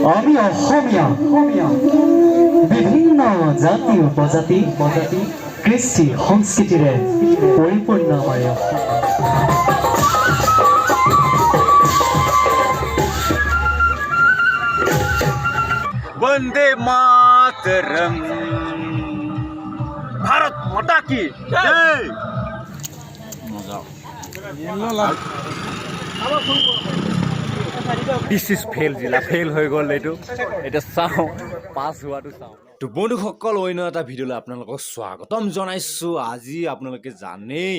আমি অসমীয়া বিভিন্ন জাতি উপজাতি কৃষ্টি সংস্কৃতিৰে পৰিপূৰ্ণ আমাৰ वंदे मातरम भारत माता की जय दिस इज फेल जिला फेल হৈ গ'ল এইটো এটা চাও পাস হোৱাটো চাও তো বন্ধুসকল অন্য এটা ভিডিঅ'লৈ আপোনালোকক স্বাগতম জনাইছো আজি আপোনালোকে জানেই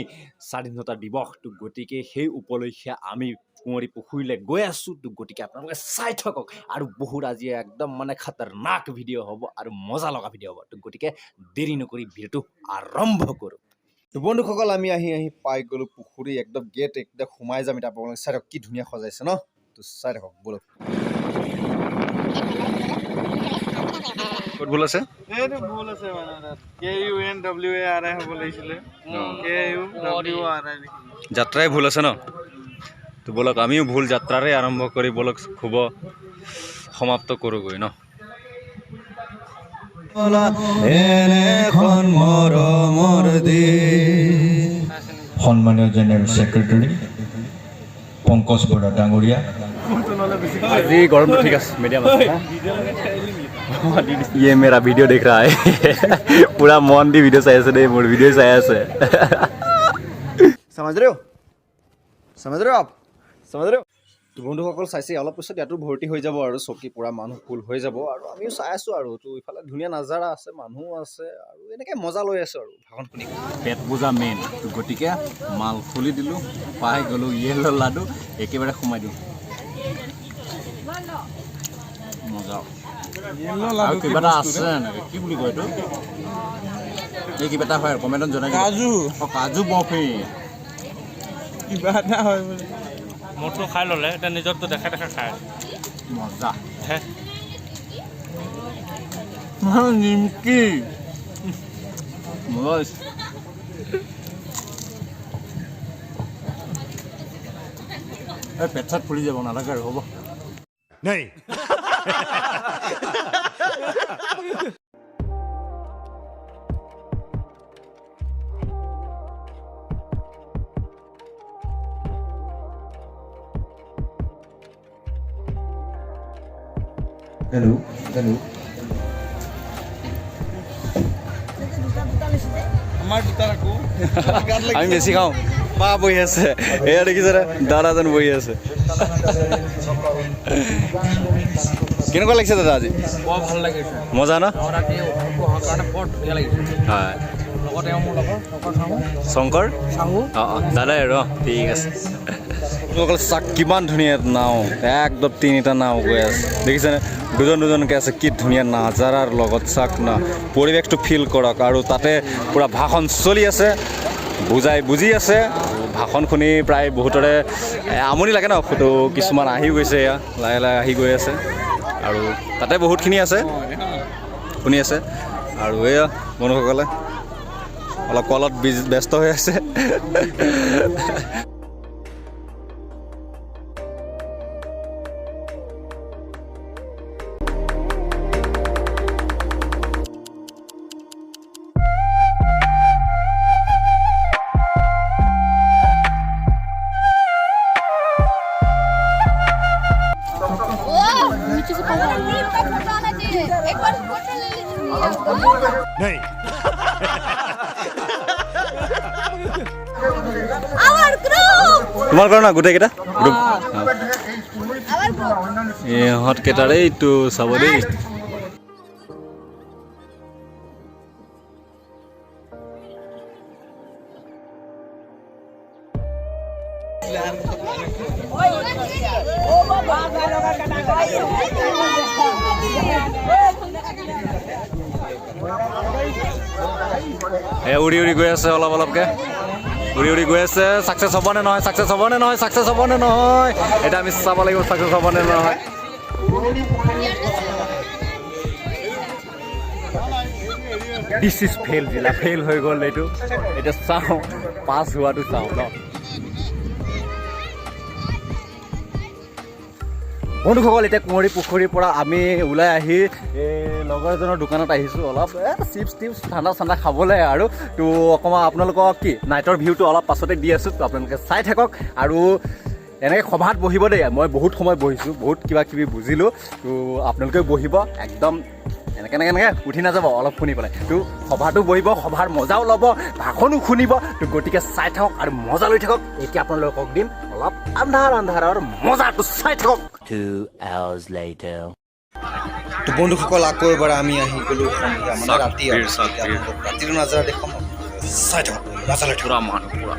স্বাধীনতা দিৱস তো গতিকে সেই উপলক্ষে আমি কুঁৱৰী পুখুৰীলৈ গৈ আছো তো গতিকে আপোনালোকে চাই থাকক আৰু বহুত আজি একদম মানে খতৰনাক ভিডিঅ' হ'ব আৰু মজা লগা ভিডিঅ' হ'ব তো গতিকে দেৰি নকৰি ভিডিঅ'টো আৰম্ভ কৰো তো বন্ধুসকল আমি আহি পাই গ'লো পুখুৰী একদম গেট একদম সোমাই যাম এতিয়া আপোনালোকে চাই কি ধুনীয়া সজাইছে ন তো চাই থাকক বলক ক'ত ভুল আছে এইটো ভুল আছে মানে তাত KUNWARI হ'ব লাগিছিলে KUWRI যাত্ৰাই ভুল আছে ন তো বলক আমিও ভুল যাত্ৰাৰে আৰম্ভ কৰি বলক শুভ সমাপ্ত কৰোগৈ ন সম্মানীয় জেনেৰেল ছেক্ৰেটাৰী পংকজ বৰা ডাঙৰীয়া আজি গৰমটো ঠিক আছে মিডিয়াম আছে ये मेरा वीडियो देख रहा है पूरा मन दी वीडियो चाहे ऐसे नहीं मोर वीडियो चाहे ऐसे समझ रहे हो आप समझ रहे हो তো বন্ধুসকল চাইছে অলপ পিছত ইয়াতো ভৰ্তি হৈ যাব আৰু চকী পুৰা মানুহ ফুল হৈ যাব আৰু আমিও চাই আছো আৰু তো ইফালে ধুনীয়া নাজাৰা আছে মানুহ আছে আৰু এনেকৈ মজা লৈ আছো আৰু ভাষণ শুনি পেট পূজা মেইন তো গতিকে মাল খুলি দিলোঁ পাই গ'লোঁ ইয়েলো লাডু একেবাৰে সোমাই দিওঁ মজা আৰু কিবা এটা আছে এনেকৈ কি বুলি কয় এইটো এই কিবা এটা হয় কমেণ্টত জনাই কাজু কাজু বৰফি কিবা এটা হয় বুলি মোৰটো খাই ল'লে এতিয়া নিজৰটো দেখা খায় মজা হে নিমকি মজা এই পেট চাট ফুলি যাব নালাগে আৰু হ'ব নাই হেল্ল' আমাৰ দুটা ৰাখো আমি বেছি খাওঁ মা বহি আছে এয়া দেখিছে দাদাজন বহি আছে কেনেকুৱা লাগিছে দাদা আজি বৰ ভাল লাগিছে মজা ন কাৰণে বৰ ধুনীয়া লাগিছে হয় লগতে মোৰ লগৰ শংকৰ চাহু অঁ দাদাই আৰু ঠিক আছে অকল চাক কিমান ধুনীয়া নাও একদম তিনিটা নাও গৈ আছে দেখিছেনে দুজনকৈ আছে কি ধুনীয়া নাজাৰাৰ লগত চাক না পৰিৱেশটো ফিল কৰক আৰু তাতে পূৰা ভাষণ চলি আছে বুজি আছে ভাষণ শুনি প্ৰায় বহুতৰে আমনি লাগে ন ফটো কিছুমান আহি গৈছে এয়া লাহে লাহে আহি গৈ আছে আৰু তাতে বহুতখিনি আছে শুনি আছে আৰু এয়া বন্ধুসকলে অলপ কলত ব্যস্ত হৈ আছে नहीं তোমাৰ কৰ না গোটেইকেইটা গ্ৰুপ ইহঁত কেইটাৰে এইটো চাব দেই উৰি উৰি গৈ আছে অলপ অলপকৈ উৰি উৰি গৈ আছে ছাকচেছ হ'বনে নহয় এতিয়া আমি চাব লাগিব ছাকচেছ হ'বনে নহয় দিছ ইজ ফেল জিলা ফেল হৈ গ'ল এইটো এতিয়া চাওঁ পাছ হোৱাটো চাওঁ ন বন্ধুসকল এতিয়া কুঁৱৰী পুখুৰীৰ পৰা আমি ওলাই আহি লগৰ এজনৰ দোকানত আহিছোঁ অলপ চিপছ টিপছ ঠাণ্ডা ঠাণ্ডা খাবলৈ আৰু তো অকণমান আপোনালোকক কি নাইটৰ ভিউটো অলপ পাছতে দি আছোঁ তো আপোনালোকে চাই থাকক আৰু এনেকৈ সভাত বহিব দেই মই বহুত সময় বহিছোঁ বহুত কিবা কিবি বুজিলোঁ তো আপোনালোকেও বহিব একদম এনেকৈ উঠি নাযাব অলপ শুনি পেলাই তো সভাটো বহিব সভাৰ মজাও ল'ব ভাষণো শুনিব তো গতিকে চাই থাকক আৰু মজা লৈ থাকক এতিয়া আপোনালোকক দিম অলপ আন্ধাৰৰ মজাটো চাই থাকক 2 hours later. তো বন্ধুসকল আকৌ এবাৰ আমি আহি গ'লোঁ মানে ৰাতিৰ নাজাৰা দেখুৱাম চাই থাকক মজা লৈ পুৰা মানুহ পুৰা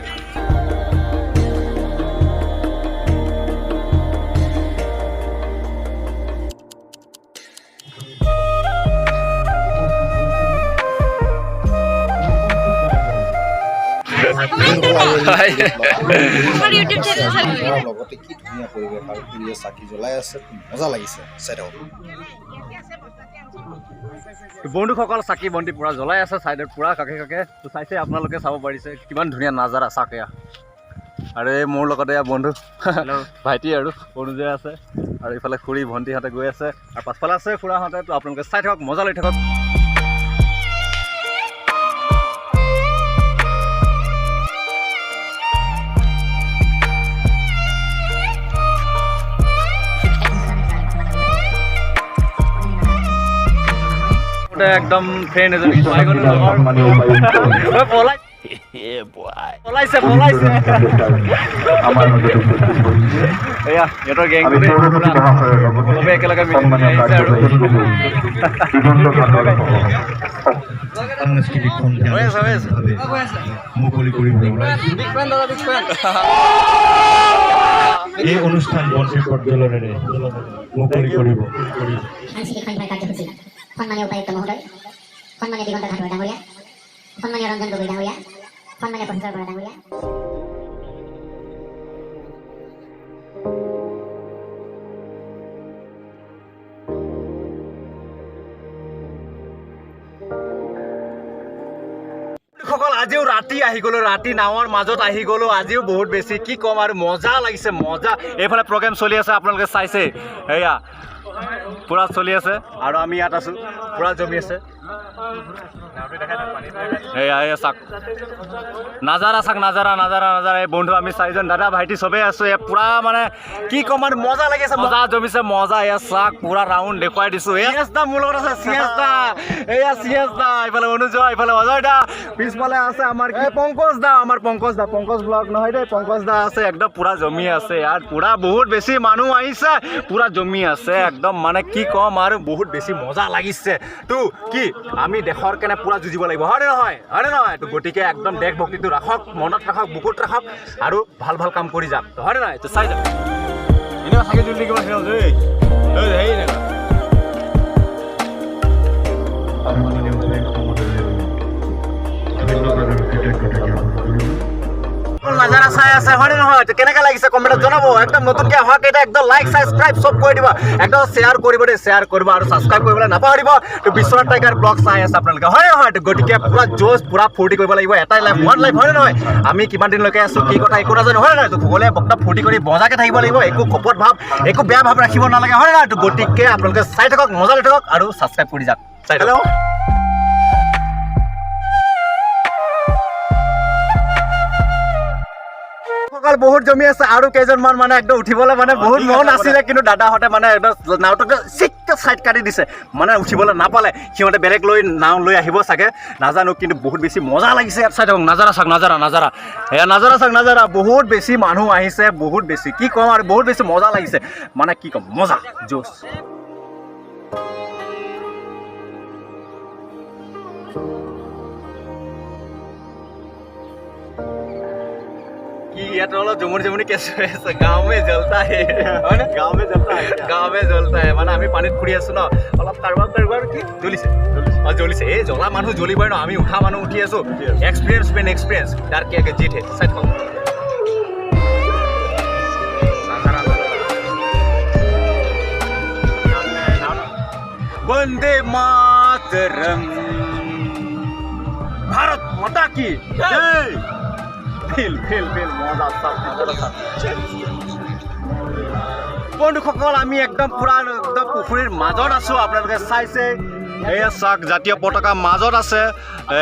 লগতে কি ধুনীয়া পৰিৱেশ আৰু ফুৰিয়ে চাকি জ্বলাই আছে মজা লাগিছে চাই থাকক বন্ধুসকল চাকি বন্তি পুৰা জ্বলাই আছে চাইডত পুৰা কাষে কাষে তো চাইছে আপোনালোকে চাব পাৰিছে কিমান ধুনীয়া নাজাৰা চাকে আৰু এই মোৰ লগতে বন্ধু ভাইটি আৰু অনুজয় আছে আৰু ইফালে খুৰী ভণ্টিহঁতে গৈ আছে আৰু পাছফালে আছে খুৰাহঁতে তো আপোনালোকে চাই থাকক মজা লৈ থাকক একদম ফ্ৰেণ্ড এজনী পলাইছে এয়া সিহঁতৰ গেং একেলগে আহিছে আৰু সাংস্কৃতিক মুকলি কৰিব এই অনুষ্ঠান বন্তি প্ৰজ্বলনেৰে মুকলি কৰিব সন্মানীয় উপায়ুক্ত মহোদয় সন্মানীয় দিগন্ত ধাতুৰ ডাঙৰীয়া সন্মানীয় ৰঞ্জন গগৈ ডাঙৰীয়া সন্মানীয় প্ৰফেচৰ বৰা ডাঙৰীয়া আজিও ৰাতি আহি গ'লো ৰাতি নাৱৰ মাজত আহি গ'লো আজিও বহুত বেছি কি ক'ম আৰু মজা লাগিছে মজা এইফালে প্ৰগ্ৰেম চলি আছে আপোনালোকে চাইছে এয়া পুৰা চলি আছে আৰু আমি ইয়াত আছোঁ পুৰা জমি আছে এয়া চাক নাজাৰা চাক নাজাৰা এই বন্ধু আমি চাৰিজন দাদা ভাইটি চবেই আছোঁ এয়া পুৰা মানে কি ক'ম আৰু মজা লাগিছে মজা জমিছে মজা এয়া চাক পুৰা ৰাউণ্ড দেখুৱাই দিছোঁ দা মোৰ লগত আছে এয়া দা এইফালে অনুজয় এইফালে অজয় দা পিছফালে আছে আমাৰ পংকজ ব্লগ নহয় দেই পংকজ দা আছে একদম পুৰা জমি আছে ইয়াত পুৰা বহুত বেছি মানুহ আহিছে পুৰা জমি আছে একদম মানে কি ক'ম আৰু বহুত বেছি মজা লাগিছে তো কি আমি দেশৰ কাৰণে পুৰা যুঁজিব লাগিব হয়নে নহয় তো গতিকে একদম দেশ ভক্তিটো ৰাখক মনত ৰাখক বুকুত ৰাখক আৰু ভাল কাম কৰি যাওক হয়নে নহয় তো চাই যাওক এনেকুৱা চাগে জুলি কিবা নাজাৰা চাই আছে হয়নে নহয় কেনেকৈ লাগিছে কমেণ্টত জনাব একদম নতুনকৈ অহা কেইটা একদম লাইক ছাবস্ক্ৰাইব চব কৰি দিব একদম শ্বেয়াৰ কৰিব দেই শ্বেয়াৰ কৰিব আৰু ছাবস্ক্ৰাইব কৰিবলৈ নাপাহৰিব তো বিশ্বনাথ টাইগাৰ ব্লগ চাই আছে আপোনালোকে হয় নহয় গতিকে পুৰা জোচ পুৰা ফূৰ্তি কৰিব লাগিব এটাই লাইফ ওৱান লাইফ হয় নহয় আমি কিমান দিনলৈকে আছোঁ কি কথা একো নাজানো হয় নহয় তো সকলোৱে বক্তা ফূৰ্তি কৰি মজাকৈ থাকিব লাগিব একো কপট ভাৱ একো বেয়া ভাৱ ৰাখিব নালাগে হয় নহয় তো গতিকে আপোনালোকে চাই থাকক মজা লৈ থাকক আৰু ছাবস্ক্ৰাইব কৰি যাওক হেল্ল' বহুত জমি আছে আৰু কেইজনমান মানে একদম উঠিবলৈ মানে বহুত মন আছিলে কিন্তু দাদাহঁতে মানে একদম নাওটোকে চিককৈ চাইড কাটি দিছে মানে উঠিবলৈ নাপালে সিহঁতে বেলেগ নাও লৈ আহিব চাগে নাজানো কিন্তু বহুত বেছি মজা লাগিছে ইয়াত চাই থাকক নাজাৰা এয়া নাজাৰা বহুত বেছি মানুহ আহিছে বহুত বেছি কি ক'ম আৰু বহুত বেছি মজা লাগিছে মানে কি ক'ম মজা জোচ ইয়াত অলপ জমনি কেছ হৈ আছে গাঁও মে জ্বলতা হে মানে আমি পানীত ফুৰি আছো ন অলপ কাৰোবাৰ কি জ্বলিছে এই জ্বলা মানুহ জ্বলিবই ন আমি উঠা মানুহ উঠি আছো এক্সপিৰিয়েঞ্চ তাৰ কি আগে জিত হে চাই থাকক বন্দে মাতৰম ভাৰত মাতা কি জয় ফিল মজা সব বন্ধুসকল আমি একদম পুৰা একদম পুখুৰীৰ মাজত আছোঁ আপোনালোকে চাইছে এয়া চাওক জাতীয় পতাকা মাজত আছে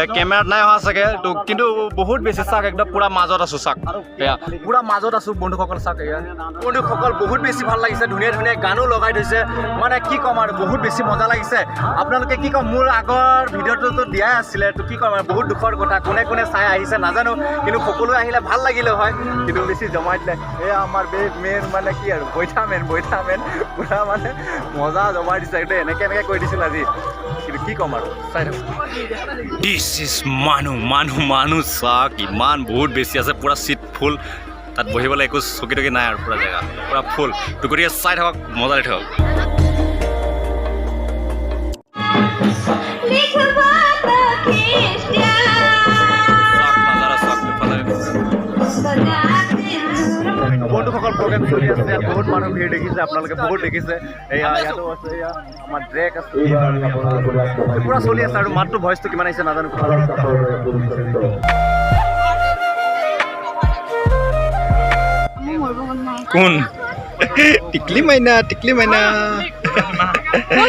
কেমেৰাত নাই অহা চাগে তো কিন্তু বহুত বেছি চাওক একদম পুৰা মাজত আছোঁ চাওক এয়া পুৰা মাজত আছোঁ বন্ধুসকল চাওক এয়া বন্ধুসকল বহুত বেছি ভাল লাগিছে ধুনীয়া ধুনীয়া গানো লগাই থৈছে মানে কি ক'ম আৰু বহুত বেছি মজা লাগিছে আপোনালোকে কি ক'ম মোৰ আগৰ ভিডিঅ'টোতো দিয়াই আছিলে তো কি ক'ম আৰু বহুত দুখৰ কথা কোনে কোনে চাই আহিছে নাজানো কিন্তু সকলোৱে আহিলে ভাল লাগিলে হয় কিন্তু বেছি জমাই দিলে এয়া আমাৰ মেইন মানে কি আৰু বৈঠা মেন পুৰা মানে মজা জমাই দিছে একদম এনেকৈ কৈ দিছিল আজি কিন্তু কি ক'ম আৰু চাই থাকক দিছ ইজ মানুহ চাওক ইমান বহুত বেছি আছে পুৰা চিট ফুল তাত বহিবলৈ একো চকী টকী নাই আৰু পুৰা জেগা পুৰা ফুল তো গতিকে চাই থাকক মজা লাগি থাকক বন্ধুসকল প্ৰগ্ৰেম চলি আছে ইয়াত বহুত মানুহ ভিৰ দেখিছে আপোনালোকে বহুত দেখিছে এয়া ইয়াতো আছে এয়া আমাৰ ড্ৰেক আছে পুৰা চলি আছে আৰু মাতটো ভইচটো কিমান আহিছে নাজানো কোন টিকলি মাইনা কোন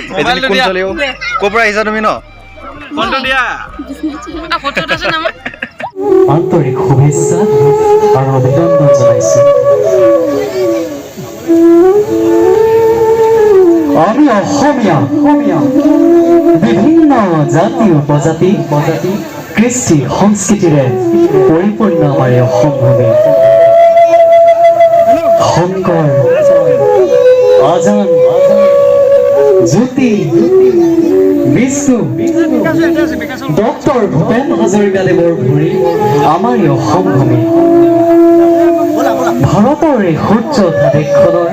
চলি ক'ৰ পৰা আহিছা তুমি ন ফোনটো দিয়া আন্তৰিক শুভেচ্ছা আৰু অভিনন্দন জনাইছোঁ আমি অসমীয়া বিভিন্ন জাতি উপজাতি কৃষ্টি সংস্কৃতিৰে পৰিপূৰ্ণ আমাৰ এই অসম ভূমি শংকৰ আজান জ্যোতি বিষ্ণু ডক্টৰ ভূপেন হাজৰিকাদেৱৰ ভৰি আমাৰ এই অসম ভূমি ভাৰতৰ এই সূৰ্য দেশখনৰ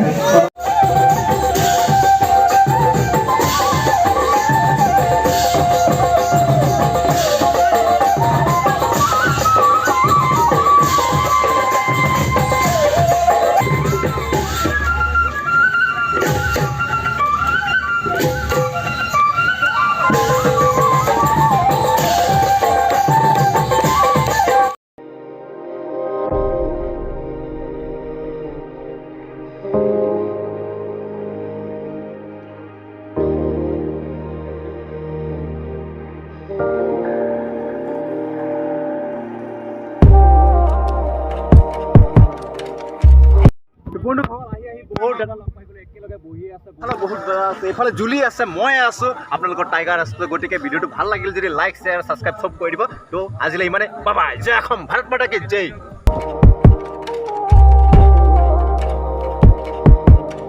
এইফালে জুলি আছে মই আছো আপোনালোকৰ টাইগাৰ আছো গতিকে ভিডিঅ'টো ভাল লাগিল যদি লাইক শ্বেয়াৰ ছাবস্ক্ৰাইব চব কৰি দিব তো আজিলৈ ইমানে বাই বাই জয় অসম ভাৰত মাতা কি জয়